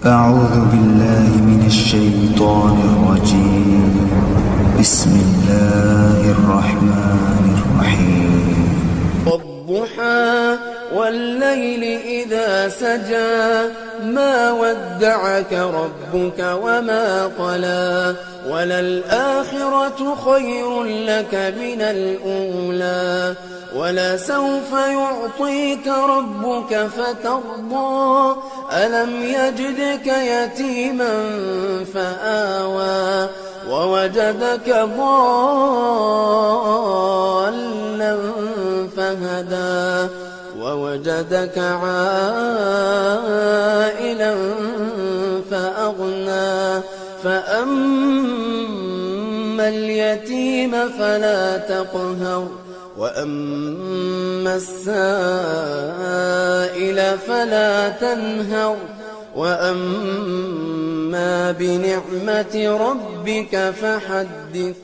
أعوذ بالله من الشيطان الرجيم. بسم الله الرحمن الرحيم. والضحى والليل إذا سجى ما ودعك ربك وما قلى وللآخرة خير لك من الأولى ولسوف يعطيك ربك فترضى ألم يجدك يتيما فآوى ووجدك ضالا فهدى ووجدك عائلا فأغنى فأما اليتيم فلا تقهر وأما السائل فلا تنهر وأما بنعمة ربك فحدث.